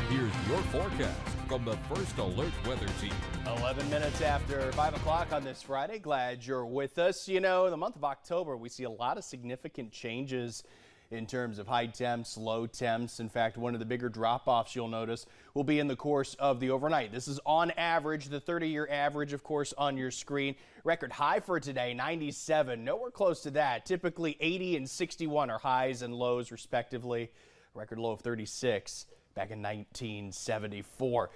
here's your forecast from the First Alert Weather Team. 11 minutes after 5 o'clock on this Friday. Glad you're with us. You know, in the month of October, we see a lot of significant changes in terms of high temps, low temps. In fact, one of the bigger drop-offs you'll notice will be in the course of the overnight. This is on average, the 30-year average, of course, on your screen. Record high for today, 97. Nowhere close to that. Typically 80 and 61 are highs and lows, respectively. Record low of 36. Back in 1974.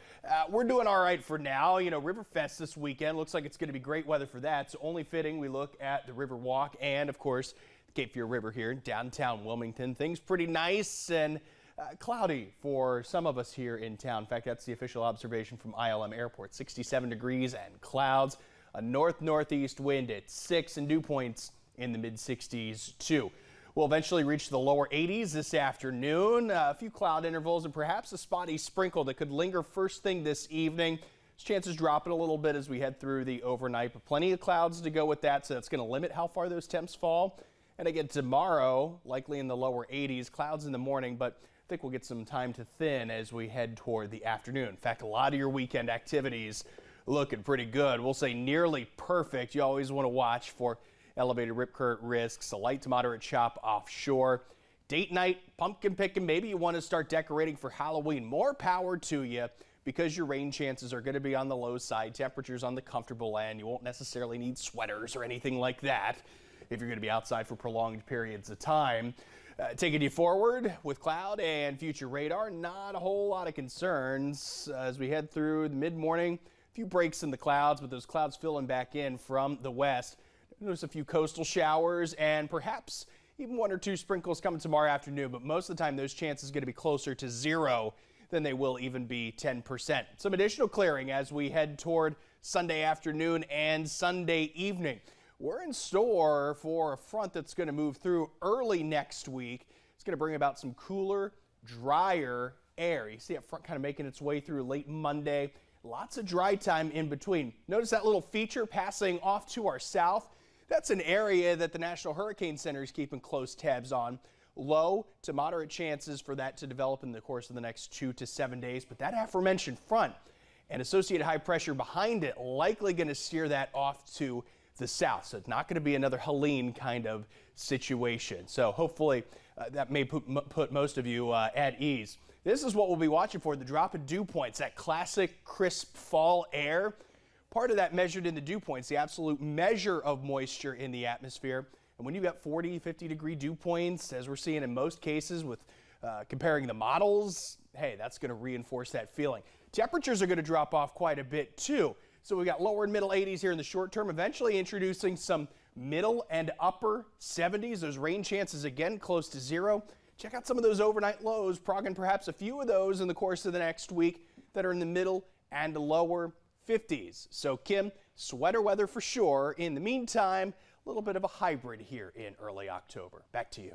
We're doing all right for now. You know, Riverfest this weekend looks like it's going to be great weather for that. So only fitting we look at the River Walk and, of course, the Cape Fear River here in downtown Wilmington. Things pretty nice and cloudy for some of us here in town. In fact, that's the official observation from ILM Airport. 67 degrees and clouds. A north-northeast wind at 6 and dew points in the mid-60s too. We'll eventually reach the lower 80s this afternoon. A few cloud intervals and perhaps a spotty sprinkle that could linger first thing this evening. Chances dropping a little bit as we head through the overnight, but plenty of clouds to go with that, so that's going to limit how far those temps fall. And again, tomorrow, likely in the lower 80s, clouds in the morning, but I think we'll get some time to thin as we head toward the afternoon. In fact, a lot of your weekend activities looking pretty good. We'll say nearly perfect. You always want to watch for elevated rip current risks, a light to moderate chop offshore. Date night, pumpkin picking, maybe you want to start decorating for Halloween. More power to you because your rain chances are going to be on the low side. Temperatures on the comfortable end. You won't necessarily need sweaters or anything like that if you're going to be outside for prolonged periods of time. Taking you forward with cloud and future radar, not a whole lot of concerns as we head through the mid-morning. A few breaks in the clouds, but those clouds filling back in from the west. Notice a few coastal showers and perhaps even 1 or 2 sprinkles coming tomorrow afternoon, but most of the time those chances are going to be closer to 0 than they will even be 10%. Some additional clearing as we head toward Sunday afternoon and Sunday evening. We're in store for a front that's going to move through early next week. It's going to bring about some cooler, drier air. You see that front kind of making its way through late Monday. Lots of dry time in between. Notice that little feature passing off to our south. That's an area that the National Hurricane Center is keeping close tabs on. Low to moderate chances for that to develop in the course of the next 2 to 7 days. But that aforementioned front and associated high pressure behind it likely going to steer that off to the south. So it's not going to be another Helene kind of situation. So hopefully that may put most of you at ease. This is what we'll be watching for, the drop of dew points, that classic crisp fall air. Part of that measured in the dew points, the absolute measure of moisture in the atmosphere. And when you've got 40, 50 degree dew points, as we're seeing in most cases with comparing the models, hey, that's going to reinforce that feeling. Temperatures are going to drop off quite a bit too. So we got lower and middle 80s here in the short term, eventually introducing some middle and upper 70s. Those rain chances again close to 0. Check out some of those overnight lows, progging perhaps a few of those in the course of the next week that are in the middle and lower 50s. So Kim, sweater weather for sure. In the meantime, a little bit of a hybrid here in early October. Back to you.